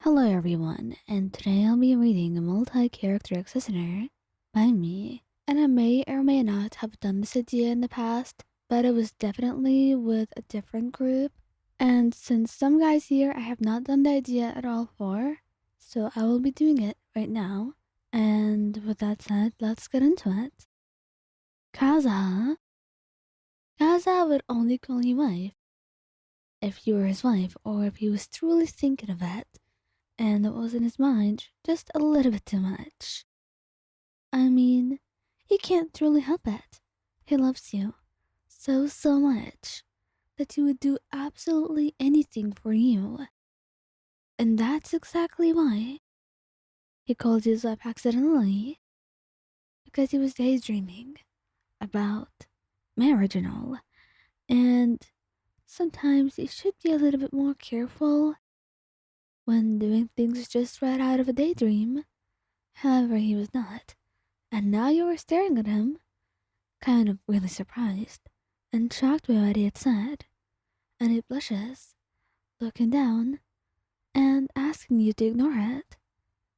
Hello everyone, and today I'll be reading a multi-character accessory by me. And I may or may not have done this idea in the past, but it was definitely with a different group. And since some guys here I have not done the idea at all for, so I will be doing it right now. And with that said, let's get into it. Kazuha. Kazuha would only call you wife if you were his wife or if he was truly thinking of it. And it was in his mind just a little bit too much. I mean, he can't truly help it. He loves you so much that he would do absolutely anything for you. And that's exactly why he called his wife accidentally, because he was daydreaming about marriage and all. And sometimes you should be a little bit more careful when doing things just right out of a daydream. However, he was not. And now you were staring at him, kind of really surprised and shocked by what he had said. And he blushes, looking down and asking you to ignore it.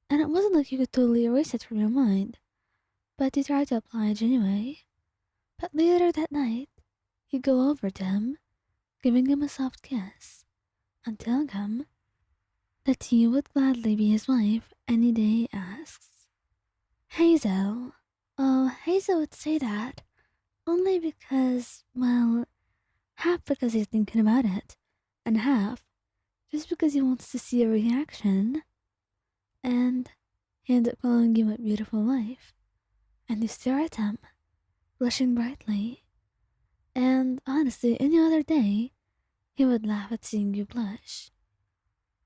And it wasn't like you could totally erase it from your mind, but you tried to oblige anyway. But later that night, you go over to him, giving him a soft kiss, and telling him that you would gladly be his wife any day he asks. Heizou. Oh, Heizou would say that only because, well, half because he's thinking about it, and half just because he wants to see a reaction. And he ends up calling you a beautiful wife, and you stare at him, blushing brightly. And honestly, any other day, he would laugh at seeing you blush.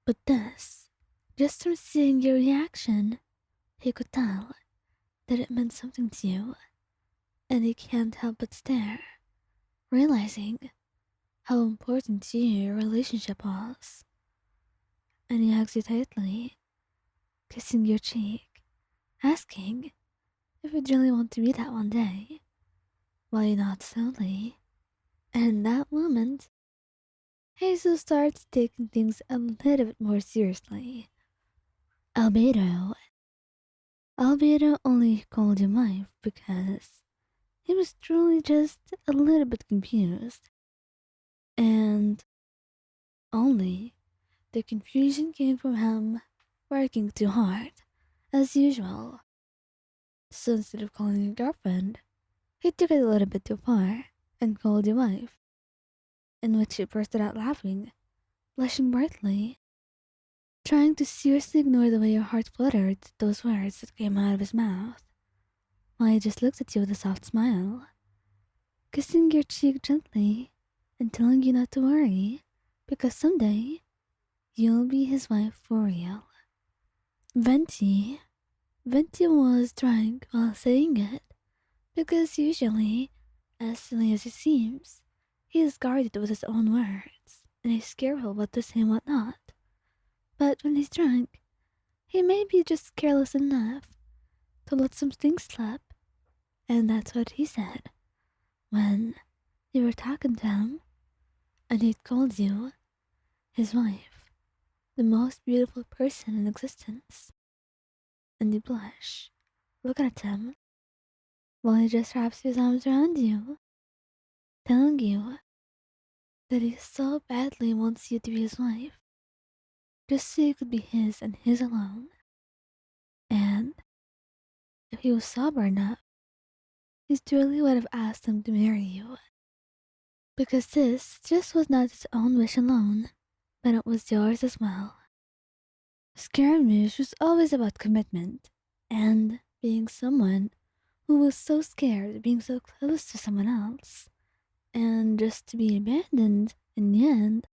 But this, just from seeing your reaction, he could tell that it meant something to you, and he can't help but stare, realizing how important to you your relationship was. And he hugs you tightly, kissing your cheek, asking if you'd really want to be that one day, while you nod slowly. And in that moment, Heizou starts taking things a little bit more seriously. Albedo. Albedo only called him wife because he was truly just a little bit confused. And only the confusion came from him working too hard, as usual. So instead of calling you girlfriend, he took it a little bit too far and called you wife, in which she bursted out laughing, blushing brightly, trying to seriously ignore the way your heart fluttered at those words that came out of his mouth, while he just looked at you with a soft smile, kissing your cheek gently and telling you not to worry, because someday you'll be his wife for real. Venti. Venti was drunk while saying it, because usually, as silly as it seems, he is guarded with his own words, and is careful what to say and what not. But when he's drunk, he may be just careless enough to let some things slip, and that's what he said when you were talking to him, and he'd called you his wife, the most beautiful person in existence. And you blush, looking at him, while he just wraps his arms around you, telling you that he so badly wants you to be his wife, just so you could be his and his alone. And if he was sober enough, he truly would have asked him to marry you. Because this just was not his own wish alone, but it was yours as well. Scaramouche was always about commitment and being someone who was so scared of being so close to someone else, and just to be abandoned in the end.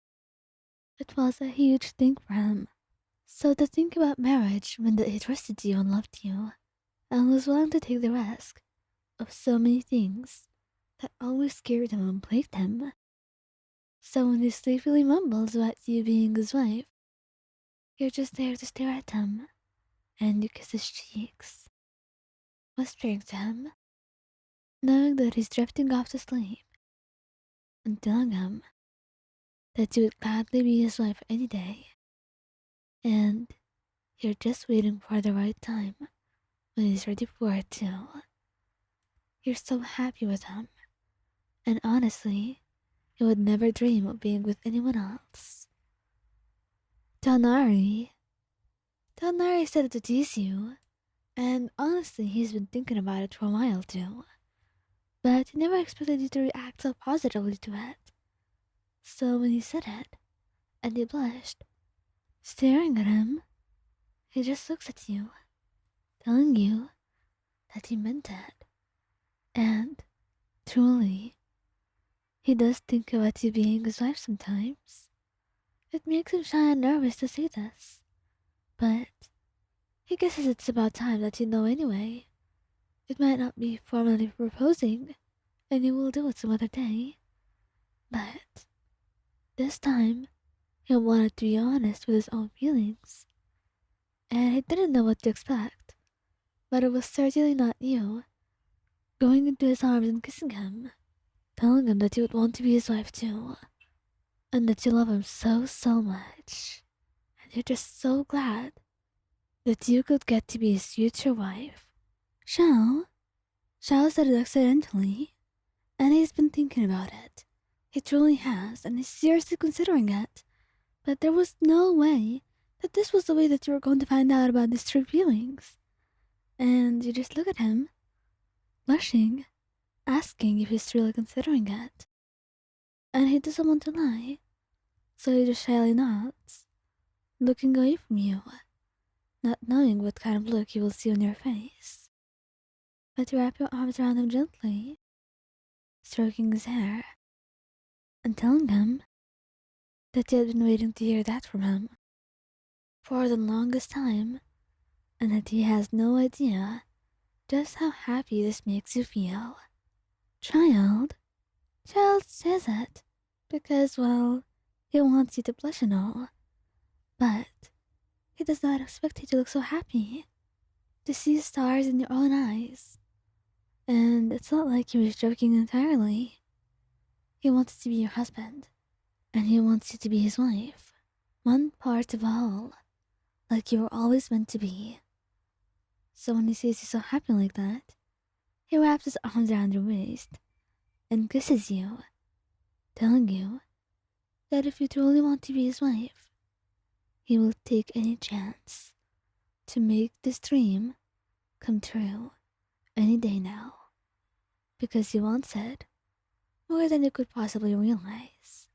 It was a huge thing for him. So to think about marriage meant that he trusted you and loved you, and was willing to take the risk of so many things that always scared him and plagued him. So when he sleepily mumbles about you being his wife, you're just there to stare at him, and you kiss his cheeks, whispering to him, knowing that he's drifting off to sleep, and telling him that you would gladly be his wife any day, and You're just waiting for the right time when he's ready for it too. You're so happy with him, and honestly, you would never dream of being with anyone else. Tighnari. Tighnari said it to tease you, and honestly, he's been thinking about it for a while too. But he never expected you to react so positively to it. So when he said it, and you blushed, staring at him, he just looks at you, telling you that he meant it. And, truly, he does think about you being his wife sometimes. It makes him shy and nervous to say this, but he guesses it's about time that you know anyway. It might not be formally proposing, and you will do it some other day, but this time he wanted to be honest with his own feelings, and he didn't know what to expect, but it was certainly not you going into his arms and kissing him, telling him that you would want to be his wife too, and that you love him so, so much, and you're just so glad that you could get to be his future wife. Xiao? Xiao said it accidentally, and he's been thinking about it. He truly has, and he's seriously considering it. But there was no way that this was the way that you were going to find out about his true feelings. And you just look at him, blushing, asking if he's really considering it. And he doesn't want to lie, so he just shyly nods, looking away from you, not knowing what kind of look you will see on your face. But you wrap your arms around him gently, stroking his hair, and telling him that you had been waiting to hear that from him for the longest time, and that he has no idea just how happy this makes you feel. Child? Child says it because, well, he wants you to blush and all, but he does not expect you to look so happy, to see stars in your own eyes. And it's not like he was joking entirely. He wants to be your husband, and he wants you to be his wife, one part of a whole, like you were always meant to be. So when he sees you so happy like that, he wraps his arms around your waist and kisses you, telling you that if you truly want to be his wife, he will take any chance to make this dream come true any day now, because he wants it more than you could possibly realize.